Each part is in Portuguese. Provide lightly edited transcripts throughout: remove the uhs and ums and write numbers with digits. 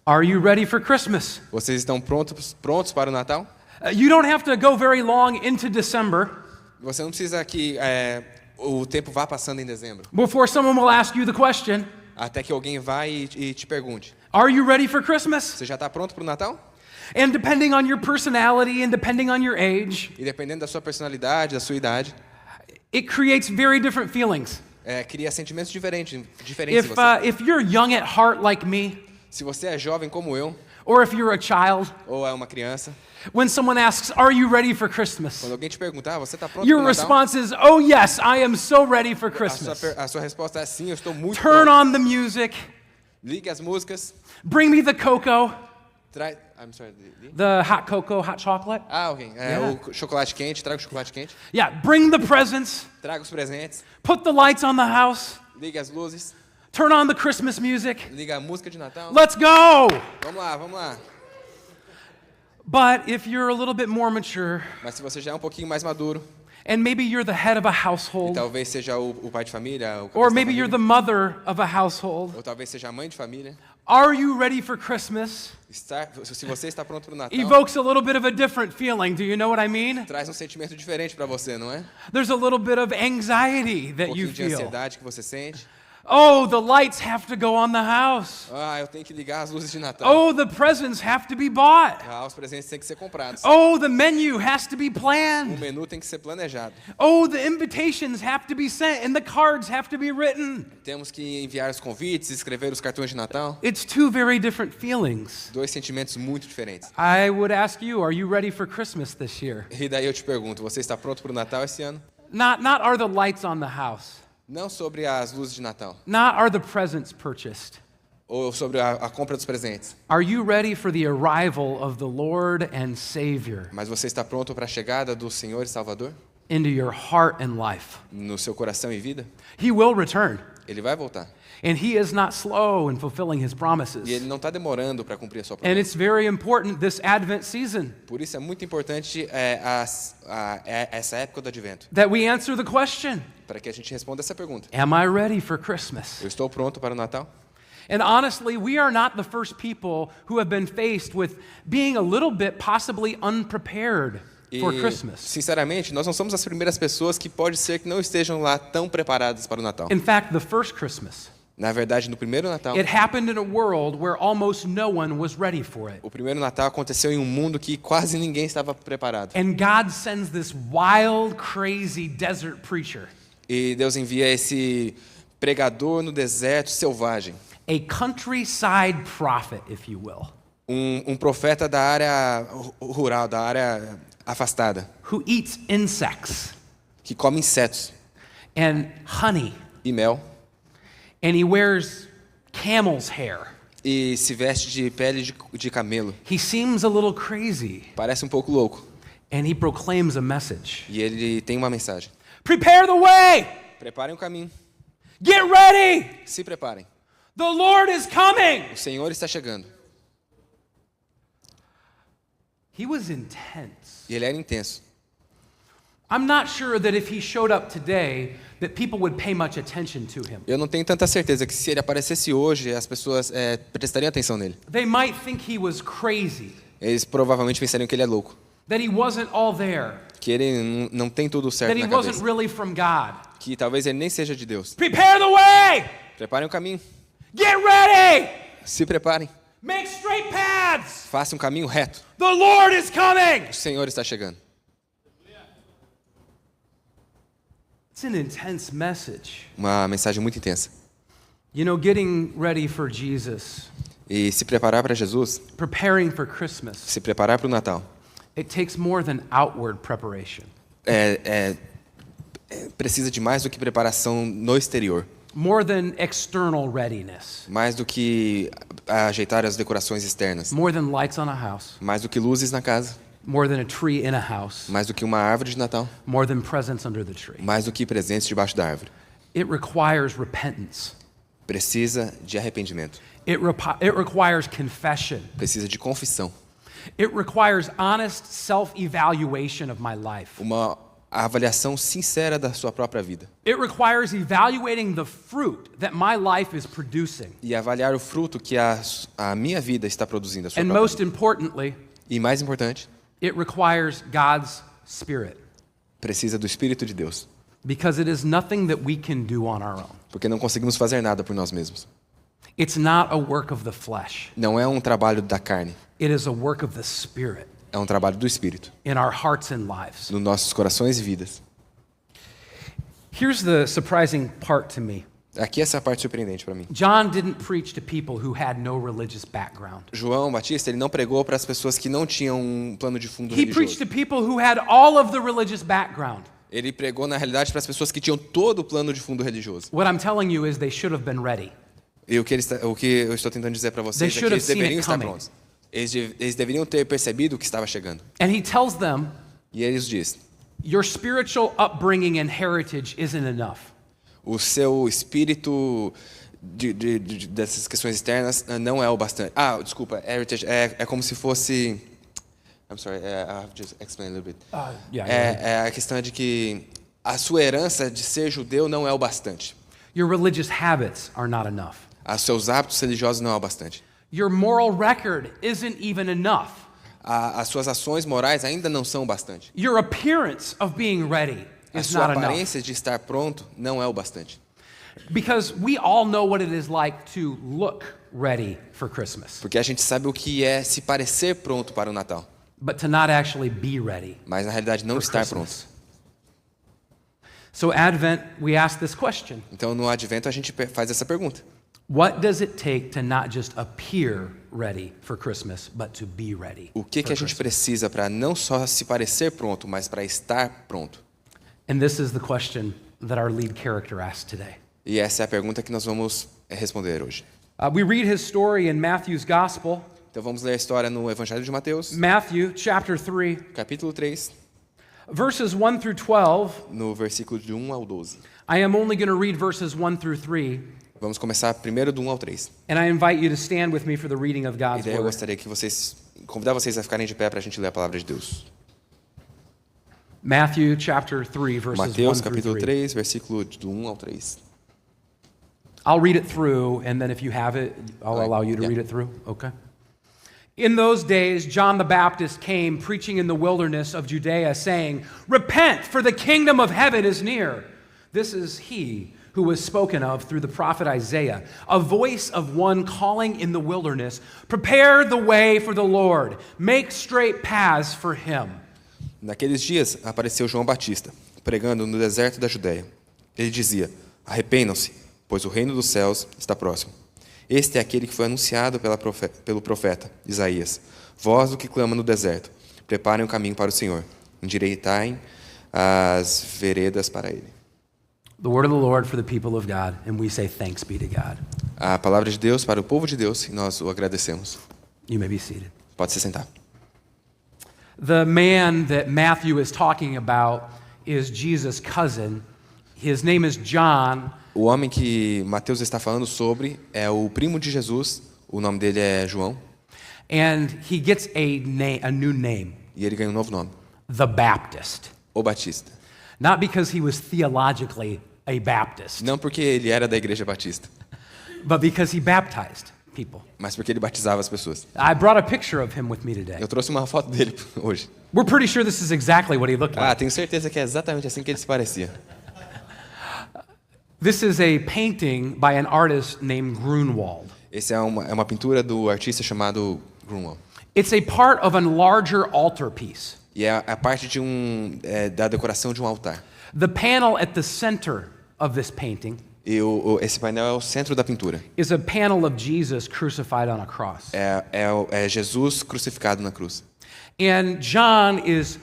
Are you ready for Christmas? Vocês estão prontos para o Natal? You don't have to go very long into December Você não precisa que o tempo vá passando em dezembro, before someone will ask you the question, até que alguém vá e te pergunte: are you ready for Christmas? você já está pronto para o Natal? And depending on your personality and depending on your age, E dependendo da sua personalidade, da sua idade, it creates very different feelings. cria sentimentos diferentes em você. If you're young at heart like me, Se você é jovem como eu, or if you're a child, ou é uma criança, when someone asks, are you ready for Christmas? quando alguém te perguntar, você está pronto Your para o Natal? response is, oh yes, I am so ready for Christmas. A sua resposta é sim, eu estou muito Turn pronto. on the music, Ligue as músicas, bring me the cocoa, I'm sorry. the hot cocoa, hot chocolate. Ok. Yeah. O chocolate quente, traga o chocolate quente, Yeah, bring the presents, traga os presentes, put the lights on the house, ligue as luzes, turn on the Christmas music. liga a música de Natal. Let's go! Vamos lá, vamos lá. But if you're a little bit more mature, Mas se você já é um pouquinho mais maduro, and maybe you're the head of a e household, talvez seja o pai de família, o or cabeça da maybe you're the família, mother of a household, ou talvez seja a mãe de família, are you ready for Christmas? se você está pronto para o Natal, Evokes a little bit of a different feeling. Do you know what I mean? traz um sentimento diferente para você, não é? There's a little bit of anxiety that you Pouquinho de feel. ansiedade que você sente. Oh, the lights have to go on the house. Eu tenho que ligar as luzes de Natal. Oh, the presents have to be bought. Os presentes têm que ser comprados. Oh, the menu has to be O planned. menu tem que ser planejado. Oh, the invitations have to be sent and the cards have to be written. Temos que enviar os convites, escrever os cartões de Natal. It's two very different feelings. Dois sentimentos muito diferentes. I would ask you, are you ready for Christmas this year? E daí eu te pergunto, você está pronto para o Natal esse ano? Not are the lights on the house. Não sobre as luzes de Natal, Not are the presents purchased. ou sobre a compra dos presentes, Are you ready for the arrival of the Lord and Savior mas você está pronto para a chegada do Senhor e Salvador into your heart and life? no seu coração e vida? He will return, Ele vai voltar. and He is not slow in fulfilling His promises. E ele não está demorando para cumprir a sua And promessa. it's very important this Advent season Por isso é muito importante essa época do Advento, that we answer the question, para que a gente responda essa pergunta. am I ready for Christmas? Eu estou pronto para o Natal? And honestly, we are not the first people who have been faced with being a little bit possibly unprepared for E, Christmas. sinceramente, nós não somos as primeiras pessoas que pode ser que não estejam lá tão preparadas para o Natal. In fact, the first Christmas, Na verdade, no primeiro Natal, it happened in a world where almost no one was ready for it. o primeiro Natal aconteceu em um mundo que quase ninguém estava preparado. And God sends this wild, crazy desert preacher, E Deus envia esse pregador no deserto selvagem, a countryside prophet, if you will, um profeta da área rural, da área afastada, who eats insects que come insetos and honey, e mel, and he wears camel's hair. e se veste de pele de camelo. He seems a little crazy, Parece um pouco louco. and he proclaims a message. E ele tem uma mensagem. Prepare the way! Preparem o caminho. Get ready! Se preparem. The Lord is coming! O Senhor está chegando. He was intense. E ele era intenso. I'm not sure that if he showed up today, that people would pay much attention to him. Eu não tenho tanta certeza que se ele aparecesse hoje, as pessoas prestariam atenção nele. They might think he was crazy, Eles provavelmente pensariam que ele é louco. that he wasn't all there, Que ele não tem tudo certo that he na wasn't cabeça. really from God. Que talvez ele nem seja de Deus. Prepare the way! Preparem o caminho. Get ready! Se preparem. Make straight paths! Façam um caminho reto. The Lord is coming! O Senhor está chegando. It's an intense message. Uma mensagem muito intensa. You know, getting ready for Jesus, E se preparar para Jesus, preparing for Christmas, se preparar para o Natal, it takes more than outward preparation. Precisa de mais do que preparação no exterior. More than external readiness. Mais do que ajeitar as decorações externas. More than lights on a house. Mais do que luzes na casa. More than a tree in a house. Mais do que uma árvore de Natal. More than presents under the tree. Mais do que presentes debaixo da árvore. It requires repentance. Precisa de arrependimento. It requires confession. Precisa de confissão. It requires honest self-evaluation of my life. Uma a avaliação sincera da sua própria vida. It requires evaluating the fruit that my life is producing. E avaliar o fruto que a minha vida está produzindo. A sua And própria most vida. importantly, E mais importante, it requires God's Spirit. precisa do Espírito de Deus. Because it is nothing that we can do on our own. Porque não conseguimos fazer nada por nós mesmos. It's not a work of the flesh. Não é um trabalho da carne, It is a work of the Spirit é um trabalho do Espírito, in our hearts and lives. nos nossos corações e vidas. Here's the surprising part to me. Aqui essa é a parte surpreendente para mim. John didn't preach to people who had no religious background. João Batista, ele não pregou para as pessoas que não tinham um plano de fundo He preached religioso. to people who had all of the religious background. Ele pregou, na realidade, para as pessoas que tinham todo o plano de fundo religioso. What I'm telling you is they should have been ready. E o que eu estou tentando dizer para They vocês é que should have eles seen deveriam it estar coming. prontos. Eles deveriam ter percebido o que estava chegando. And he tells them, E ele diz, your spiritual upbringing and heritage isn't enough. o seu espírito dessas questões externas não é o bastante. Desculpa, heritage é como se fosse... I'm sorry, I'll just explain a little bit. A questão de que a sua herança de ser judeu não é o bastante. Your religious habits are not enough. Os seus hábitos religiosos não é o bastante. Your moral record isn't even enough. As suas ações morais ainda não são o bastante. Your appearance of being ready A is sua not enough. aparência de estar pronto não é o bastante. Because we all know what it is like to look ready for Christmas, Porque a gente sabe o que é se parecer pronto para o Natal, but to not actually be ready mas na realidade não for estar pronto. Christmas. So Advent, we ask this question. Então no Advento a gente faz essa pergunta. What does it take to not just appear ready for Christmas, but to be ready O que for a gente Christmas? precisa para não só se parecer pronto, mas para estar pronto? And this is the question that our lead character asked today. E essa é a pergunta que nós vamos responder hoje. We read his story in Matthew's Gospel, Então vamos ler a história no Evangelho de Mateus, Matthew chapter 3, capítulo 3, verses 1 through 12. no versículo de 1 ao 12. I am only going to read verses 1 through 3, Vamos começar primeiro do 1 ao 3. and I invite you to stand with me for the reading of E God's daí eu word. gostaria que convidar vocês a ficarem de pé para a gente ler a palavra de Deus. Matthew chapter 3, verses 1 Mateus, through capítulo 3. 3, versículo do 1 ao 3. I'll read it through, and then if you have it, I'll allow you to Yeah. read it through. Okay. In those days, John the Baptist came preaching in the wilderness of Judea, saying, repent, for the kingdom of heaven is near. This is he who was spoken of through the prophet Isaiah, a voice of one calling in the wilderness, prepare the way for the Lord, make straight paths for him. Naqueles dias apareceu João Batista, pregando no deserto da Judéia. Ele dizia, arrependam-se, pois o reino dos céus está próximo. Este é aquele que foi anunciado pelo profeta Isaías. Voz do que clama no deserto, preparem o caminho para o Senhor, endireitem as veredas para ele. The word of the Lord for the people of God, and we say thanks be to God. A palavra de Deus para o povo de Deus, e nós o agradecemos. You may be seated. Pode se sentar. The man that Matthew is talking about is Jesus' cousin. His name is John. O homem que Mateus está falando sobre é o primo de Jesus, o nome dele é João, And he gets a new name, e ele ganha um novo nome, the Baptist. o Batista. Not because he was theologically a Baptist, Não porque ele era da igreja batista, but because he baptized people. mas porque ele batizava as pessoas. I brought a picture of him with me today. Eu trouxe uma foto dele hoje. We're pretty sure this is exactly what he looked like. Tenho certeza que é exatamente assim que ele se parecia. This is a painting by an artist named Grunwald. Essa é uma pintura do artista chamado Grunwald. It's a part of a larger altarpiece. E é a parte da decoração de um altar. The panel at the center of this painting E esse painel é o centro da pintura. is a panel of Jesus crucified on a cross. É Jesus crucificado na cruz. And John is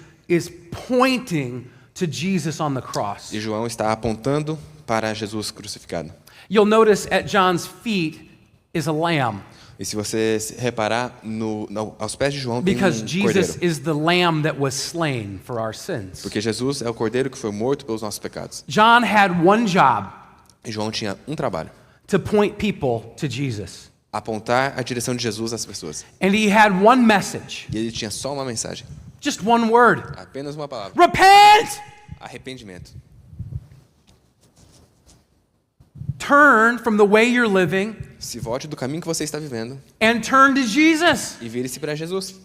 pointing to Jesus on the cross. E João está apontando para Jesus crucificado. You'll notice at John's feet is a lamb E se você reparar, aos pés de João tem because Jesus cordeiro. is the lamb that was slain for our sins. Porque Jesus é o cordeiro que foi morto pelos nossos pecados. John had one job, E João tinha um trabalho: to point people to Jesus. apontar a direção de Jesus às pessoas. And he had one message, E ele tinha só uma mensagem, just one word. apenas uma palavra: Repent! Arrependimento. Turn from the way you're living Se volte do caminho que você está vivendo and turn to Jesus. e vire-se para Jesus.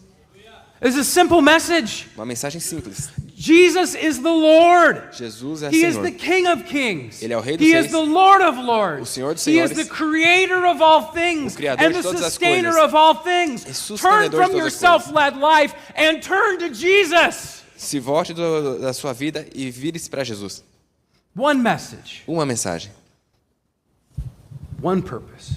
It's a simple message. Uma mensagem simples. Jesus is the Lord. Jesus é He is Senhor. the King of Kings. Ele é o Rei dos He Reis. is the Lord of Lords. O Senhor dos He is Senhores. the creator of all things O Criador and de the todas as sustainer coisas. of all things. E sustenedor Turn de from todas your as coisas. self-led life and turn to Jesus. Se volte da sua vida e vire-se para Jesus. One message, Uma mensagem. one purpose.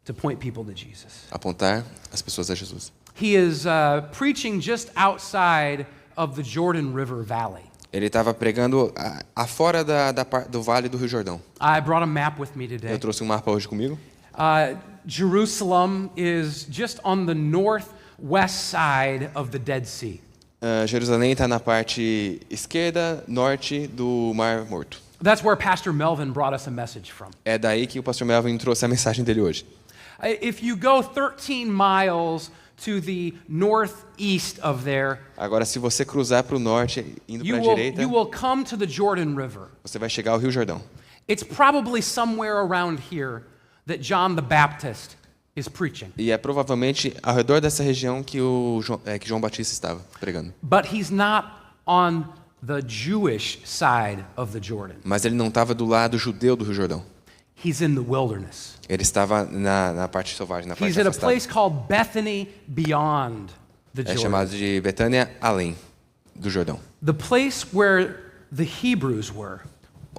To point people to Jesus. Apontar as pessoas a Jesus. He is preaching just outside of the Jordan River Valley. Ele estava pregando afora do Vale do Rio Jordão. I brought a map with me today. Eu trouxe um mapa hoje comigo. Jerusalem is just on the northwest side of the Dead Sea. Jerusalém está na parte esquerda, norte do Mar Morto. That's where Pastor Melvin brought us a message from. É daí que o pastor Melvin trouxe a mensagem dele hoje. If you go 13 miles to the northeast of there, Agora, se você cruzar para o norte, indo para a direita, you will come to the Jordan River. você vai chegar ao Rio Jordão. It's probably somewhere around here that John the Baptist is preaching. E é provavelmente ao redor dessa região que que João Batista estava pregando. But he's not on the Jewish side of the Jordan. Mas ele não estava do lado judeu do Rio Jordão. He's in the wilderness. Ele estava na parte selvagem, na parte He's at a afastada. place called Bethany beyond the É Jordan. chamado de Betânia, além do Jordão. The place where the Hebrews were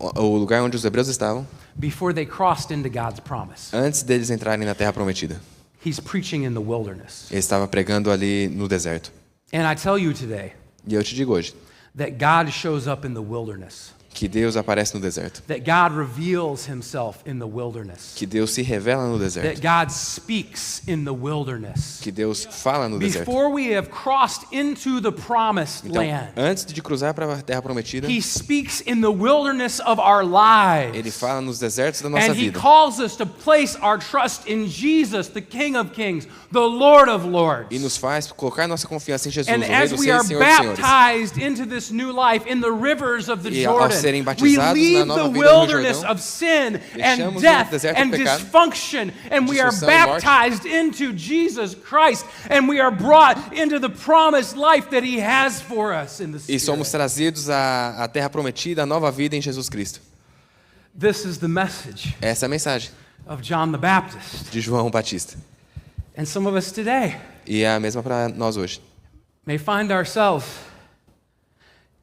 O lugar onde os hebreus estavam before they crossed into God's promise. antes deles entrarem na Terra Prometida. He's preaching in the wilderness. Ele estava pregando ali no deserto. And I tell you today E eu te digo hoje that God shows up in the wilderness. que Deus aparece no deserto. That God reveals himself in the wilderness. Que Deus se revela no That deserto. God speaks in the wilderness. Que Deus fala no deserto. Before we have crossed into the promised Então, land, antes de cruzar para a Terra Prometida, he speaks in the wilderness of our lives. Ele fala nos desertos da nossa And he vida. calls us to place our trust in Jesus, the King of Kings, the Lord of Lords. E nos faz colocar nossa confiança em Jesus, And o Rei as dos we Reis, are Senhor dos Senhores. baptized into this new life in the rivers of the E ao Jordan, serem we batizados na leave nova the vida no Rio wilderness Jordão, of sin and deixamos o death deserto do and pecado, dysfunction, and we are disfunção e morte. baptized into Jesus Christ, and we are brought into the promised life that he has for us in the E somos Spirit. trazidos à Terra Prometida, à nova vida em Jesus Cristo. This is the message Essa é a mensagem of John the Baptist. de João Batista. And some of us today E é a mesma para nós hoje. may find ourselves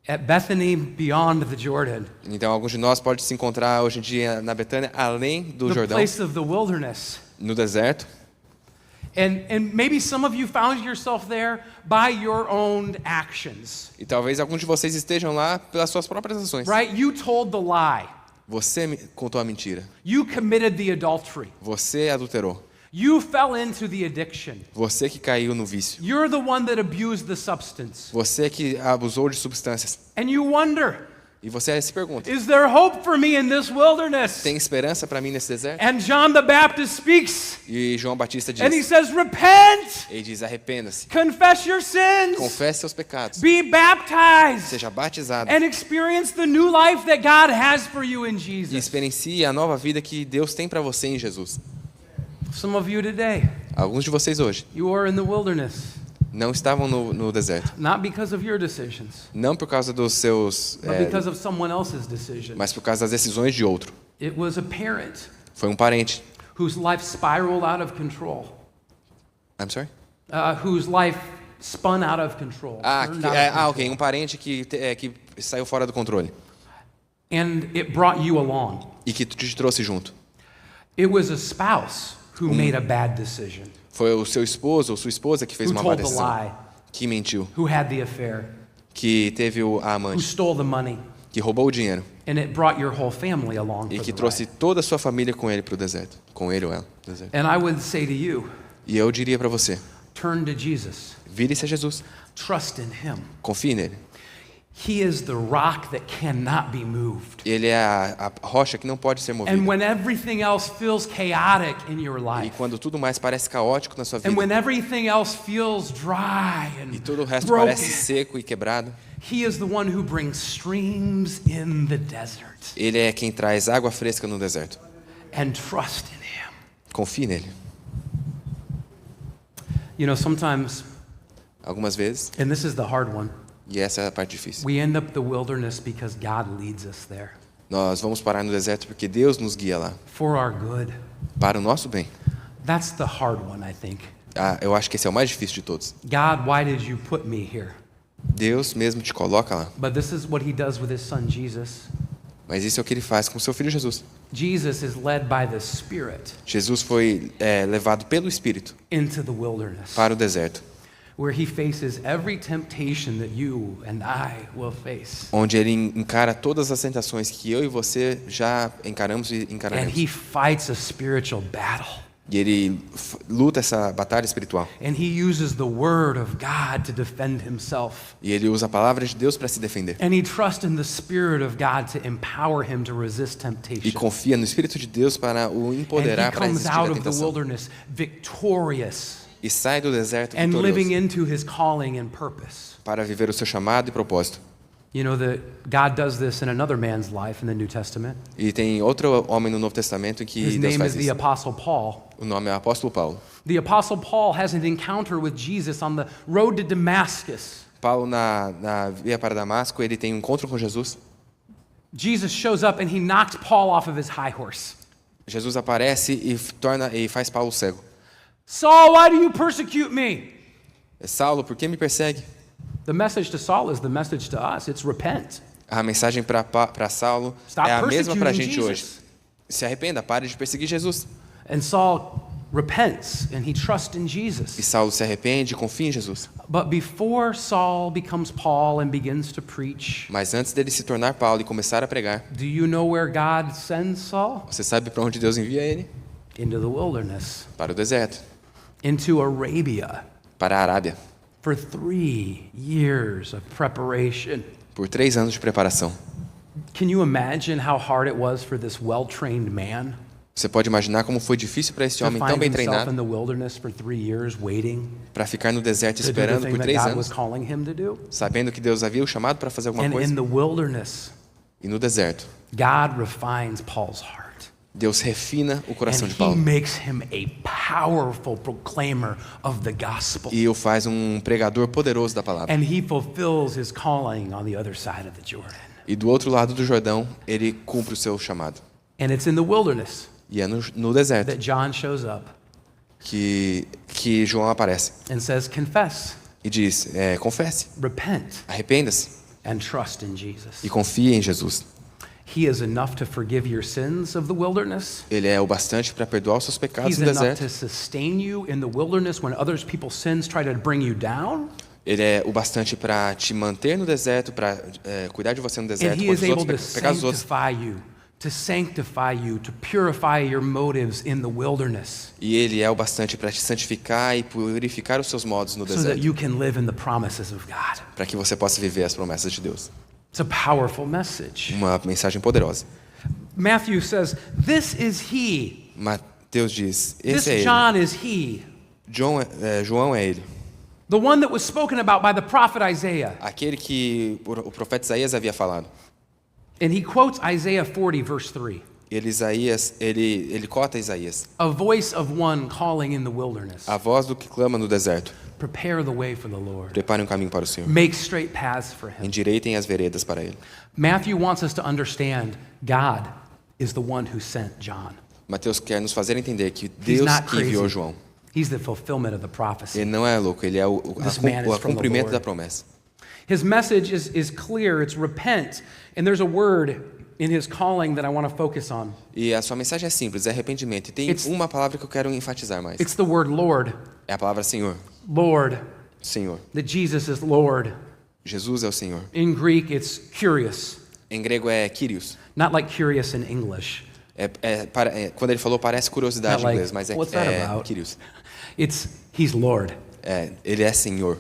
at Bethany beyond the Jordan, Então, alguns de nós podem se encontrar hoje em dia na Betânia, além do the Jordão, place of the wilderness. no deserto. And maybe some of you found yourself there by your own actions, E talvez alguns de vocês estejam lá pelas suas próprias ações. right? You told the lie. Você contou a mentira. You committed the adultery. Você adulterou. You fell into the addiction. Você que caiu no vício. You're the one that abused the substance. Você que abusou de substâncias. And you wonder, E você se pergunta, is there hope for me in this wilderness? tem esperança para mim nesse deserto? And John the Baptist speaks, E João Batista and he diz, says, repent, ele diz, arrependa-se, confess your sins, confesse seus pecados, be baptized, seja batizado and experience the new life that God has for you in e Jesus. experiencie a nova vida que Deus tem para você em Jesus. Some of you today, Alguns de vocês hoje you are in the wilderness, não estavam no deserto. not because of your decisions, Não por causa dos seus, but because of someone else's decision. mas por causa das decisões de outro. It was a parent Foi um parente. whose life spiraled out of control, I'm sorry? whose life spun out of control. turned out of control. Ok. Um parente que saiu fora do controle And it brought you along. e que te trouxe junto. It was a spouse who made a bad decision, Foi o seu esposo ou sua esposa que fez who uma má told the decisão, lie, que mentiu, who had the affair, que teve a who amante, stole the money, que roubou o dinheiro and it brought your whole family along e for que the trouxe ride. toda a sua família com ele para o deserto, com ele ou ela, no deserto. And I would say to you, E eu diria para você, turn to Jesus. vire-se a Jesus, Trust in him. confie nele. He is the rock that cannot be moved. Ele é a rocha que não pode ser movida. And when everything else feels chaotic in your E life, quando tudo mais parece caótico na sua and vida when everything else feels dry e and todo o resto broken, parece seco e quebrado, He is the one who brings streams in the desert. Ele é quem traz água fresca no deserto. And trust in him. Confie nele. You know, sometimes, Algumas vezes, and this is the hard one, e essa é a parte difícil, we end up the wilderness because God leads us there nós vamos parar no deserto porque Deus nos guia lá, for our good. para o nosso bem. That's the hard one, I think. Eu acho que esse é o mais difícil de todos. God, why did you put me here? Deus mesmo te coloca lá. But this is what he does with his son Jesus. Mas isso é o que ele faz com o seu filho Jesus. Jesus is led by the Spirit Jesus foi levado pelo Espírito into the wilderness, para o deserto, where he faces every temptation that you and I will face. onde ele encara todas as tentações que eu e você já encaramos e And encararemos. he fights a spiritual battle. E ele luta essa batalha espiritual. And he uses the word of God to defend himself. E ele usa a palavra de Deus para se defender. And he trusts in the Spirit of God to empower him to resist E temptation. confia no Espírito de Deus para o And he empoderar para comes resistir out à of the tentação. wilderness victorious E sai do deserto and living vitorioso into his calling and purpose. para viver o seu chamado e propósito. You know that God does this in another man's life in the New Testament. E tem outro homem no Novo Testamento em que His Deus name faz is the isso. Apostle Paul. O nome é o Apóstolo Paulo. The Apostle Paul has an encounter with Jesus on the road to Damascus. Paulo, na via para Damasco, ele tem um encontro com Jesus. Jesus shows up and he knocks Paul off of his high horse. Jesus aparece e faz Paulo cego. Saul, why do you persecute me? Saulo, por que me persegue? The message to Saul is the message to us. It's repent. A mensagem para Saulo Stop é a mesma para a gente persecuting hoje. Jesus. Se arrependa, pare de perseguir Jesus. And Saul repents and he trusts in E Jesus. Saulo se arrepende e confia em Jesus. But before Saul becomes Paul and begins to preach, Mas antes dele se tornar Paulo e começar a pregar, do you know where God sends Saul? você sabe para onde Deus envia ele? Into the wilderness, Para o deserto, into Arabia, para a Arábia, for 3 years of preparation. por 3 anos de preparação. Can you imagine how hard it was for this well-trained man Você pode imaginar como foi difícil para esse to homem tão find bem himself treinado in the wilderness for 3 years waiting para ficar no deserto to do the esperando thing por that 3 God was anos, calling him to do? sabendo que Deus havia o chamado para fazer alguma And coisa? in the wilderness, E no deserto, God refines Paul's heart. Deus refina o coração And de he Paulo makes him a powerful proclaimer of the gospel. e o faz um pregador poderoso da palavra. And he fulfills his calling on the other side of the Jordan. E do outro lado do Jordão, ele cumpre o seu chamado. And it's in the wilderness E é no deserto that John shows up que João aparece and says, confess, e diz, confesse, repent, arrependa-se and trust in Jesus. e confie em Jesus. He is enough to forgive your sins of the wilderness. Ele é o bastante para perdoar os seus pecados He's no enough deserto. to sustain you in the wilderness when others people's sins try to bring you down. Ele é o bastante para te manter no deserto, para cuidar de você no And deserto, he quando is os able outros to pecados dos outros. sanctify you, to purify your motives in the wilderness E ele é o bastante para te santificar e purificar os seus modos no so that deserto, you can live in the promises of God. para que você possa viver as promessas de Deus. It's a powerful message. Uma mensagem poderosa. Matthew says, this is he. Mateus diz, This esse é ele. John is he. João é ele. The one that was spoken about by the prophet Isaiah. Aquele que o profeta Isaías havia falado. And he quotes Isaiah 40, verse 3. Ele cota Isaías. A voice of one calling in the wilderness. A voz do que clama no deserto. Prepare the way for the Lord. Preparem um caminho para o Senhor. Make straight paths for him. Endireitem as veredas para ele. Matthew wants us to understand God is the one who sent John. Mateus quer nos fazer entender que He's Deus not que enviou crazy. João. He's the fulfillment of the prophecy. Ele não é louco, ele é o This man is from the cumprimento Lord. da promessa. His message is clear. It's repent. And there's a word in his calling that I want to focus on. E a sua mensagem é simples, é arrependimento. E tem It's- uma palavra que eu quero enfatizar mais. It's the word Lord. É a palavra Senhor. Lord. Senhor. That Jesus is Lord. Jesus é o Senhor. In Greek, it's curious. Em grego é Kyrios. Not like curious in English. Quando ele falou parece curiosidade Not em like, inglês, mas what's that é about? Kyrios. He's Lord. Ele é Senhor.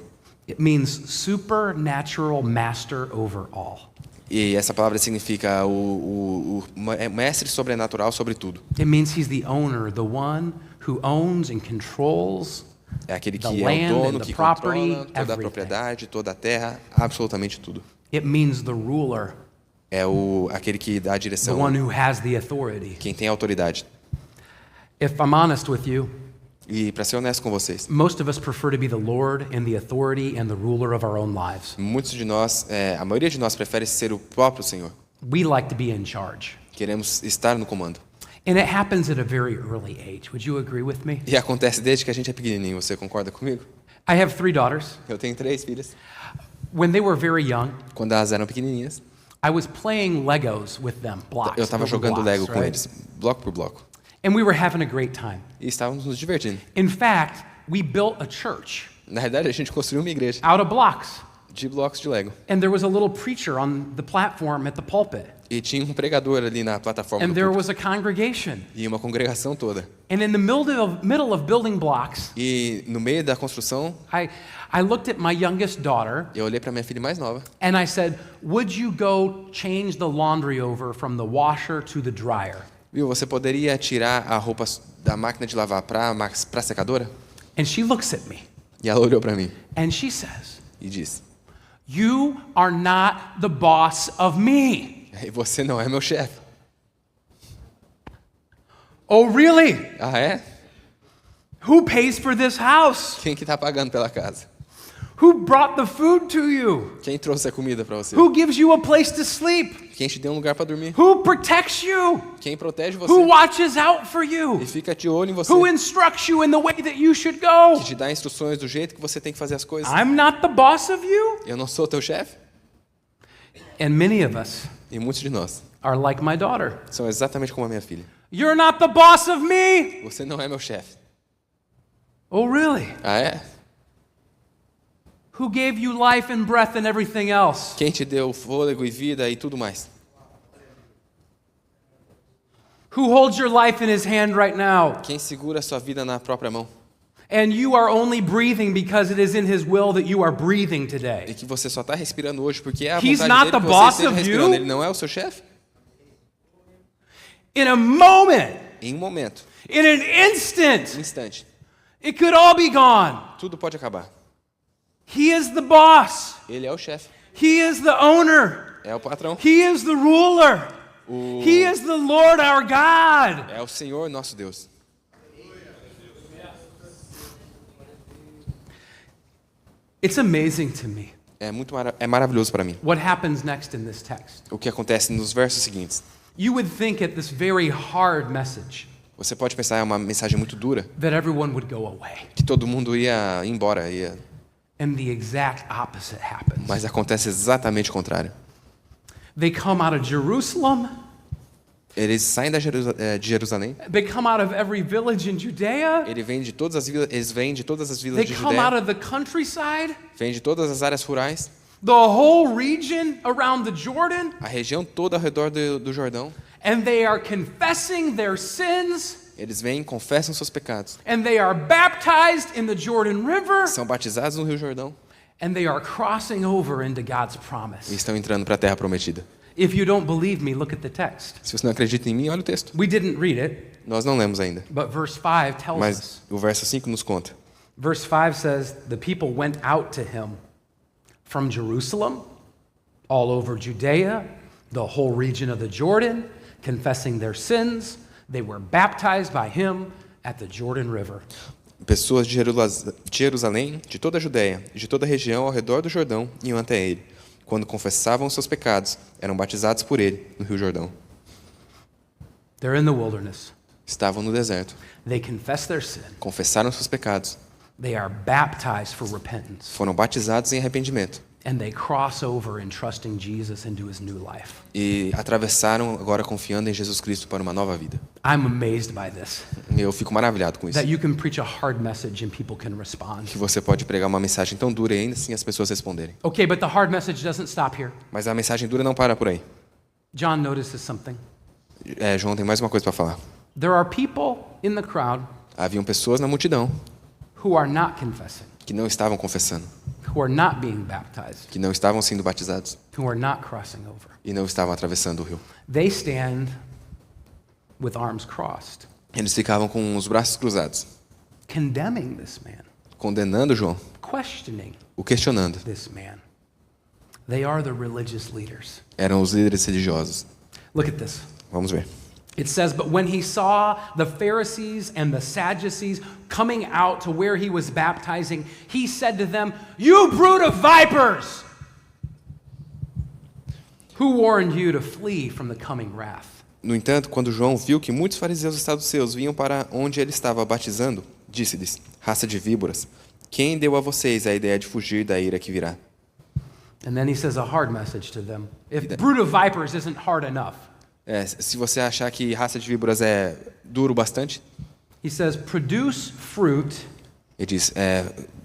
It means supernatural master over all. E essa palavra significa o mestre sobrenatural sobre tudo. It means he's the owner, the one who owns and controls É aquele the que é land o and dono, the que property, controla toda a everything. propriedade, toda a terra, absolutamente tudo. It means the ruler, É aquele que dá a the direção, one who has the authority. quem tem a autoridade. If I'm honest with you, E para ser honesto com vocês, most of us prefer to be the Lord and the authority and the ruler of our own lives. muitos de nós, a maioria de nós prefere ser o próprio Senhor. We like to be in charge. Queremos estar no comando. And it happens at a very early age. Would you agree with me? E acontece desde que a gente é pequenininho. Você concorda comigo? I have 3 daughters. Eu tenho 3 filhas. When they were very young, Quando elas eram pequenininhas, I was playing Legos with them, blocks. eu estava over jogando blocks, Lego com right? eles, bloco por bloco. And we were having a great time. E estávamos nos divertindo. In fact, we built a church Na realidade, a gente construiu uma igreja out of blocks. de blocos de Lego. And there was a little preacher on the platform at the pulpit. E tinha um pregador ali na plataforma And do there púlpito. was a congregation. E uma congregação toda. And in the middle of building blocks, E no meio da construção, I looked at my youngest daughter eu olhei para minha filha mais nova and I said, "Would you go change the laundry over from the washer to the dryer?" Viu, você poderia tirar a roupa da máquina de lavar para a secadora? And she looks at me E ela olhou para mim and she says, e disse: "You are not the boss of me." Você não é meu chefe. Oh, really? Ah, é? Who pays for this house? Quem que está pagando pela casa? Who brought the food to you? Quem trouxe a comida para você? Who gives you a place to sleep? Quem te deu um lugar para dormir? Who protects you? Quem protege Who você? watches out for you? E fica de olho em você. Who instructs you in the way that you should go? Que te dá instruções do jeito que você tem que fazer as coisas. I'm not the boss of you? Eu não sou teu chefe? And many of us E muitos de nós are like my daughter. são exatamente como a minha filha. You're not the boss of me? Você não é meu chefe. Oh, really? Ah, é? Who gave you life and breath and everything else? Quem te deu fôlego e vida e tudo mais? Who holds your life in his hand right now? Quem segura a sua vida na própria mão? And you are only breathing because it is in his will that you are breathing E today. que você só está respirando hoje porque é a He's vontade not dele the que boss você esteja of respirando. you? Ele não é o seu chefe? In a moment, Em um momento, in an instant, um instante, it could all be gone. tudo pode acabar. He is the boss. Ele é o chefe, He is the owner. é o patrão, He is the ruler. He is the Lord our God. é o Senhor nosso Deus. It's amazing to me É maravilhoso para mim. what happens next in this text. O que acontece nos versos seguintes. You would think at this very hard message Você pode pensar, é uma mensagem muito dura, that everyone would go away. que todo mundo ia embora, And the exact opposite happens. mas acontece exatamente o contrário. They come out of Jerusalem. Eles saem de Jerusalém, They come out of every village in Judea. eles vêm de todas as vilas They de come out Judéia, of the countryside. vêm de todas as áreas rurais, The whole region around the Jordan. a região toda ao redor do Jordão. And they are confessing their sins. Eles vêm, confessam seus pecados, And they are baptized in the Jordan River. são batizados no Rio Jordão And they are crossing over into God's e promise. estão entrando para a Terra Prometida. If you don't believe me, look at the text. Se você não acredita em mim, olha o texto. We didn't read it, Nós não lemos ainda, but verse 5 tells us. mas o verso 5 nos conta. Verse 5 says, "The people went out to him from Jerusalem, all over Judea, the whole region of the Jordan, confessing their sins. They were baptized by him at the Jordan River." Pessoas de Jerusalém, de toda a Judéia e de toda a região ao redor do Jordão iam até ele. Quando confessavam seus pecados, eram batizados por ele no Rio Jordão. They're in the wilderness. Estavam no deserto, They confess their sin. confessaram seus pecados, They are baptized for repentance. foram batizados em arrependimento And they cross over in trusting Jesus into his new life. e atravessaram agora confiando em Jesus Cristo para uma nova vida. I'm amazed by this. Eu fico maravilhado com isso. That you can preach a hard message and people can respond. Que você pode pregar uma mensagem tão dura e ainda assim as pessoas responderem. Okay, but the hard message doesn't stop here. Mas a mensagem dura não para por aí. John notices something. João tem mais uma coisa para falar. There are people in the crowd Haviam pessoas na multidão who are not confessing, que não estavam confessando, who are not being baptized, que não estavam sendo batizados who are not crossing over. e não estavam atravessando o rio. They stand with arms crossed, Eles ficavam com os braços cruzados, condemning this man, condenando João, questioning o questionando. this man. They are the religious leaders. Eram os líderes religiosos. Look at this. Vamos ver. It says, but when he saw the Pharisees and the Sadducees coming out to where he was baptizing, he said to them, "You brood of vipers! Who warned you to flee from the coming wrath?" No entanto, quando João viu que muitos fariseus e saduceus vinham para onde ele estava batizando, disse-lhes: Raça de víboras, quem deu a vocês a ideia de fugir da ira que virá? And then he says a hard message to them. If brood of vipers isn't hard enough, Se você achar que raça de víboras é duro bastante, he says, produce fruit ele diz,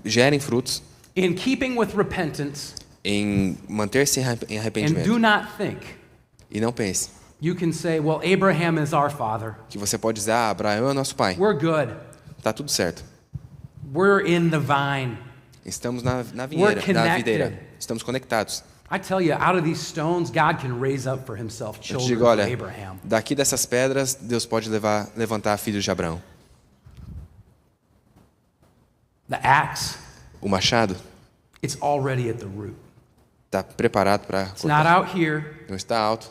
gerem frutos in keeping with repentance, em manter-se em and do arrependimento. not think. E não pense You can say, well, Abraham is our father. que você pode dizer, Abraão é nosso pai. We're good. Tá tudo certo. We're in the vine. Estamos na We're videira, connected. Estamos conectados. I tell you, out of these stones, God can raise up for himself Eu te children digo, of olha, Abraham. daqui dessas pedras, Deus pode levantar filhos de Abraão. The axe, O machado it's already at the root. está preparado para It's not cortar. out here, Não está alto,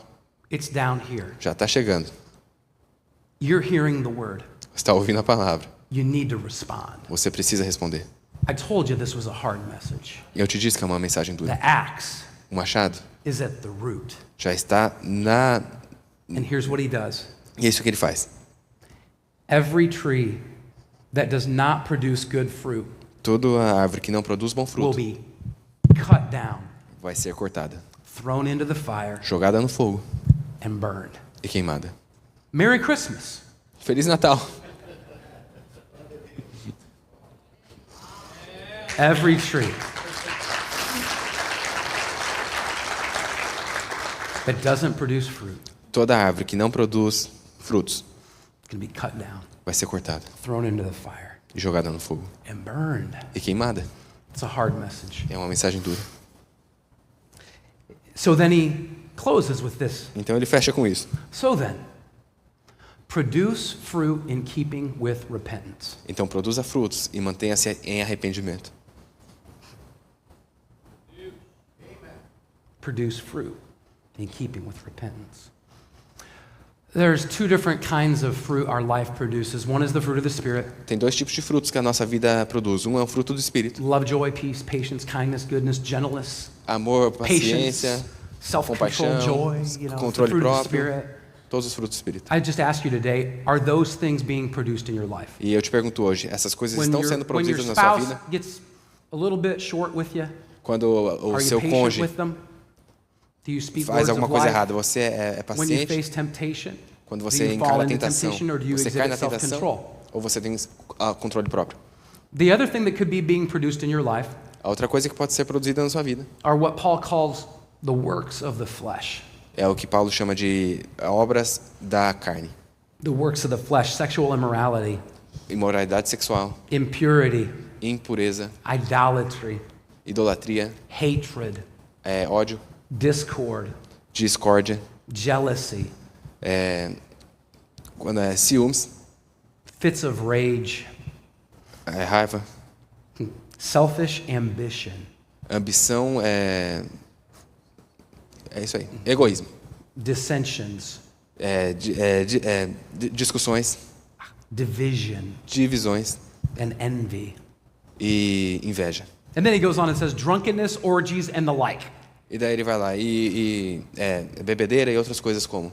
it's down here. já está chegando. You're hearing the word. Está ouvindo a palavra. You need to respond. Você precisa responder. I told you this was a hard message. E eu te disse que é uma mensagem The dura. axe O machado is at the root. já está na... And here's what he does. E é isso que ele faz. Every tree that does not produce good fruit Toda a árvore que não produz bom will fruto be cut down, vai ser cortada, thrown into the fire, jogada no fogo and burned. e queimada. Merry Christmas. Feliz Natal! Every tree that doesn't produce fruit Toda árvore que não produz frutos can be cut down, vai ser cortada thrown into the fire, e jogada no fogo and burned. e queimada. It's a hard message. É uma mensagem dura. So then he closes with this. Então ele fecha com isso. So then, produce fruit in keeping with repentance. Então produza frutos e mantenha-se em arrependimento. Produce fruit in keeping with repentance. There's two different kinds of fruit our life produces. One is the fruit of the Spirit. Tem dois tipos de frutos que a nossa vida produz. Um é o fruto do Espírito. Love, joy, peace, patience, kindness, goodness, gentleness, Amor, patience, paciência, self-control, compaixão, joy, the controle fruit of the próprio. Spirit. Todos os frutos do Espírito. I just ask you today, are those things being produced in your life? E eu te pergunto hoje, essas coisas estão sendo When your produzidas na sua spouse vida? gets a little bit short with you, Quando o are you seu patient cônjuge with them? Do you speak faz words alguma of coisa life? errada, você é When you paciente? face temptation, Quando do você you encara fall a into tentação, temptation or do you você cai na exhibit tentação self-control? ou você tem controle próprio? The other thing that could be being produced in your life A outra coisa que pode ser produzida na sua vida are what Paul calls the works of the flesh. é o que Paulo chama de obras da carne. The works of the flesh, sexual immorality, Imoralidade sexual, impurity, impureza, idolatry, idolatria, hatred, ódio, discord, discórdia, jealousy, quando é ciúmes, fits of rage, raiva, selfish ambition, ambição, é isso aí, egoísmo, dissensions, discussões, division, divisões and envy. e inveja. And then he goes on and says drunkenness, orgies, and the like. E daí ele vai lá bebedeira e outras coisas como.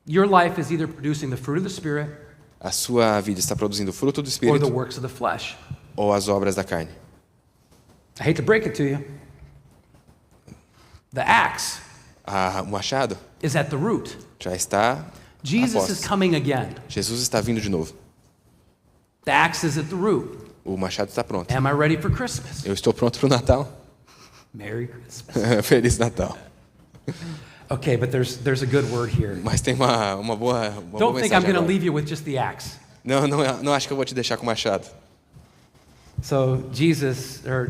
Your life is either producing the fruit of the Spirit A sua vida está produzindo fruto do or the Espírito works of the flesh. ou as obras da carne. I hate to break it to you. The axe O machado is at the root. já está Jesus a is posse. coming again. Jesus está vindo de novo. The axe is at the root. O machado está pronto. Am I ready for Christmas? Eu estou pronto para o Natal. Merry Christmas. Feliz Natal. Okay, but there's a good word here. Mas tem uma boa Don't think I'm mensagem going to agora. leave you with just the axe. Não acho que eu vou te deixar com o machado. So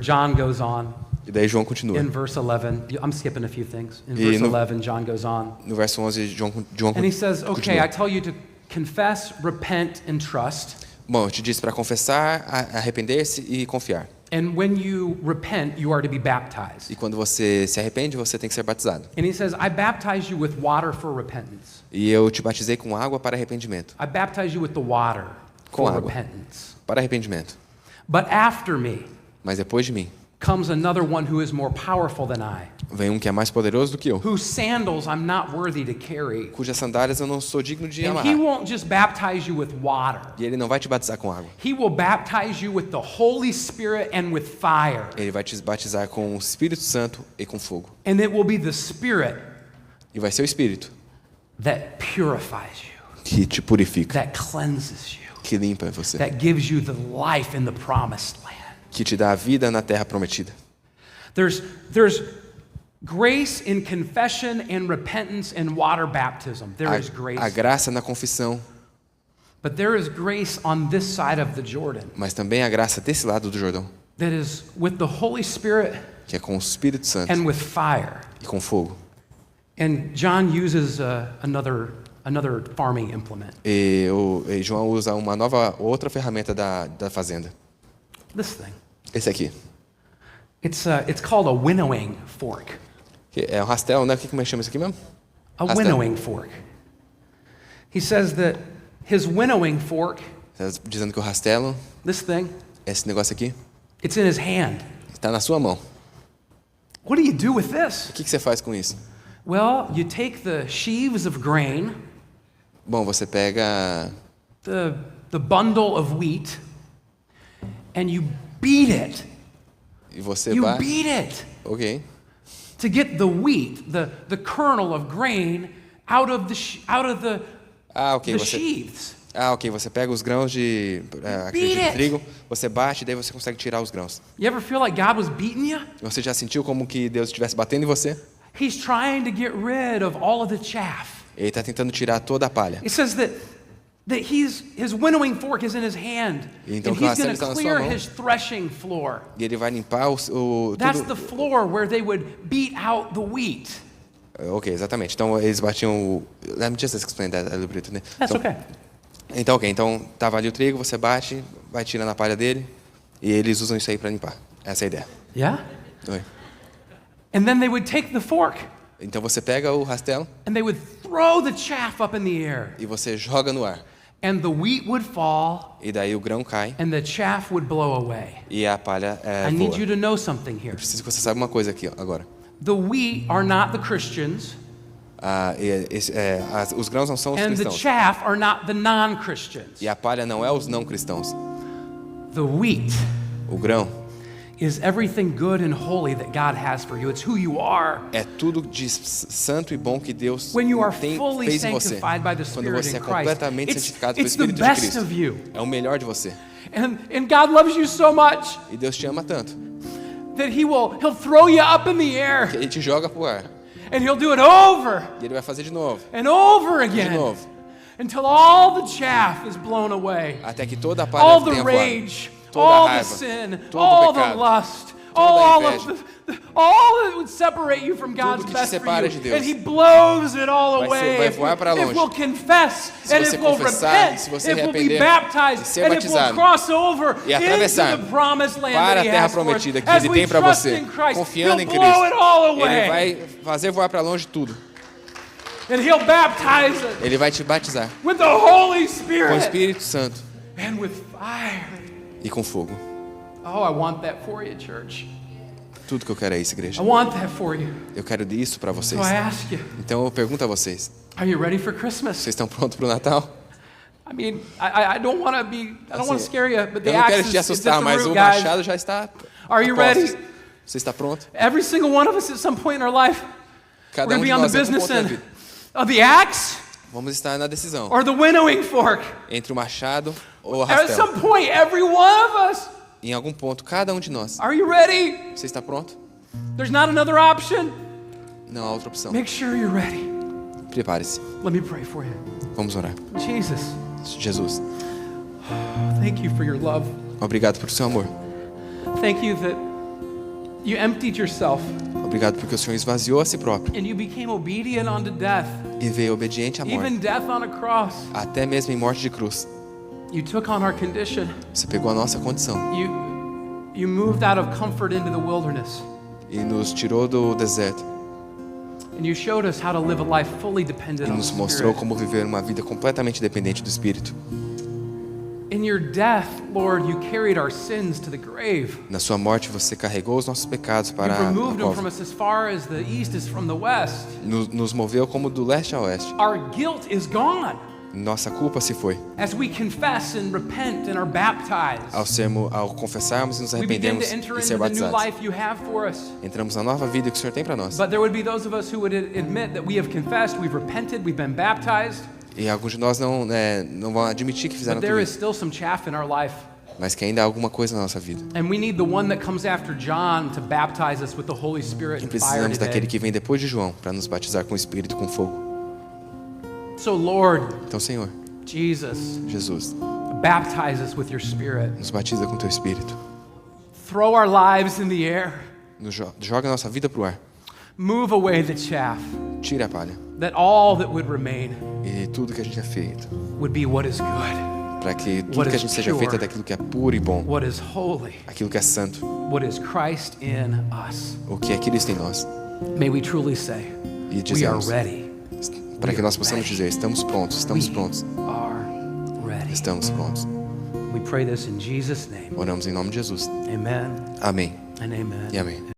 John goes on E daí João continua. in verse 11. I'm skipping a few things. In E verse no- 11, John goes on. No verso 11, João And he says, okay, continua. I tell you to confess, repent, and trust. Bom, eu te disse para confessar, arrepender-se e confiar. And when you repent, you are to be baptized. E quando você se arrepende, você tem que ser batizado. And he says, I baptize you with water for repentance. E eu te batizei com água para arrependimento. I baptize you with the water Com for água. repentance. Para arrependimento. But after me Mas depois de mim, comes another one who is more powerful than I, vem um que é mais poderoso do que eu, whose sandals I'm not worthy to carry. cujas sandálias eu não sou digno de And he amarrar. won't just baptize you with water. E ele não vai te batizar com água. He will baptize you with the Holy Spirit and with fire. Ele vai te batizar com o Espírito Santo e com fogo. And it will be the Spirit E vai ser o Espírito that purifies you, que te purifica, that cleanses you, que limpa você, that gives you the life in the promised land. que te dá a vida na terra prometida. There's grace in confession and repentance and water baptism. There is grace. A graça na confissão, But there is grace on this side of the Jordan mas também a graça desse lado do Jordão, that is with the Holy Spirit que é com o Espírito Santo and with fire. e com fogo. And John uses another farming implement. E João usa outra ferramenta da fazenda. This thing. Esse aqui. It's called a winnowing fork. Que é um rastel, né? O que chama isso aqui mesmo? A Rastel. winnowing fork. He says that his winnowing fork, Tá dizendo que o rastelo, this thing, esse negócio aqui, it's in his hand. está na sua mão. What do you do with this? O que você faz com isso? Well, you take the sheaves of grain, Bom, você pega the bundle of wheat, and you beat it. e você You bate. beat it Ok. to get the wheat, the kernel of grain, out of the Ok. the sheaves. Ok. Você pega os grãos de Beat it. trigo, você bate, daí você consegue tirar os grãos. You ever feel like God was beating you? Você já sentiu como que Deus estivesse batendo em você? He's trying to get rid of all of the chaff. Ele está tentando tirar toda a palha. It says that his winnowing fork is in his hand, Então, and que o he's going rastelo está to na sua clear mão. his threshing floor. E ele vai limpar That's the tudo. floor where they would beat out the wheat. Ok, exatamente. Então eles batiam. Let me just explain that a little bit. Né? That's okay. Então tava ali o trigo, você bate, vai tirando a palha dele, e eles usam isso aí para limpar. Essa é a ideia. Yeah? Oi. And then they would take the fork Então você pega o rastelo and they would throw the chaff up in the air, e você joga no ar. and the wheat would fall E daí o grão cai and the chaff would blow away. e a palha I need voa. you to know something here. Preciso que você saiba uma coisa aqui ó, agora. The wheat are not the Christians, Os grãos não são os and the cristãos. chaff are not the non-Christians. E a palha não é os não cristãos. The wheat O grão is everything good and holy that God has for you. It's who you are. é tudo de santo e bom que Deus When you are fez fully em você. sanctified by the Quando Spirit você in é Christ, completamente santificado pelo it's the Espírito de best Cristo. of you. É o melhor de você. And God loves you so much E Deus te ama tanto that He'll throw you up in the air, que Ele te joga pro ar. and He'll do it over E Ele vai fazer de novo. and over De again novo. until all the chaff is blown away. Até que toda a All palha the tenha voado. rage, Toda a all the raiva, sin, todo o all the pecado, lust, toda a all inveja, of all that would separate you from God's que te best for separa you. de Deus. And He blows it all Vai away vai voar pra if longe. we'll confess, Se and você if we'll confessar, repent, se você if we'll be arrepender, baptized, e ser and if we'll batizado, cross over e atravessar into the promised land para that a He terra has for us. prometida que As Ele we tem para trust você, in Christ, confiando He'll em blow it all Cristo. Ele away, vai fazer voar para longe tudo. and He'll baptize us Ele vai te batizar with the Holy com o Spirit Espírito Santo and with fire. e com fogo. Oh, I want that for you, church. Tudo que eu quero é isso, I igreja. want that for you. Eu quero isso para So vocês. I ask you, Então eu pergunto a vocês: are you ready for Christmas? vocês estão prontos para o Natal? I mean, I don't want to be, I don't want to Assim, scare you, but the Eu não axe quero is te it's at assustar, the mas root, o guys. machado já está. Are you a postos. ready? Você está pronto? Every single one of us at some point in our life, Cada we're um going de to be on the nós em algum business ponto da end vida. of the axe Vamos estar na decisão or the winnowing fork. entre o machado ou o At rastel. some point, every one of us. Em algum ponto, cada um de nós. Are you ready? Você está pronto? There's not another option. Não há outra opção. Make sure you're ready. Prepare-se. Let me pray for you. Vamos orar. Jesus, Jesus, thank you for your love. obrigado por seu amor. Thank you that you emptied yourself Obrigado porque o Senhor esvaziou a si próprio and you became obedient unto death, e veio obediente à morte, even death on a cross. até mesmo em morte de cruz. You took on our condition. Você pegou a nossa condição. You moved out of comfort into the wilderness. e nos tirou do deserto And you showed us how to live a life fully e dependent on the nos mostrou Spirit. como viver uma vida completamente dependente do Espírito. In your death, Lord, you carried our sins to the grave. Na sua morte, você carregou os nossos pecados para You've a removed them from cova. us as far as the east is from the west. Nos moveu como do leste a oeste. Our guilt is gone Nossa culpa se foi. as we confess and repent and are baptized. Ao confessarmos e nos We begin arrependermos to enter e ser into the new batizados. life you have for us. Entramos na nova vida que o Senhor tem para nós. But there would be those of us who would admit that we have confessed, we've repented, we've been baptized, E alguns de nós não vão admitir que fizeram but tudo there is isso. still some chaff in our life. Mas que ainda há alguma coisa na nossa vida. And we need the one that comes after John to baptize us with the Holy Spirit E and fire precisamos daquele today. que vem depois de João para nos batizar com o Espírito e com fogo. So Lord, Então, Senhor, Jesus, Jesus, baptize us with your Spirit. nos batiza com Teu Espírito. Throw our lives in the air. Joga a nossa vida para o ar. Move away the chaff, Tire a palha. that all that would remain E tudo que a gente é feito. would be what is good, Para que tudo What que a is gente seja pure. feito é daquilo que é puro e bom. what is holy, Aquilo que é santo. what is Christ in us. O que é Cristo em nós. May we truly say, E we are dizemos, ready. para que nós possamos dizer, estamos prontos, estamos prontos, Are ready. estamos prontos. We pray this in Jesus' name. Oramos em nome de Jesus. Amen Amém and amen. e amém.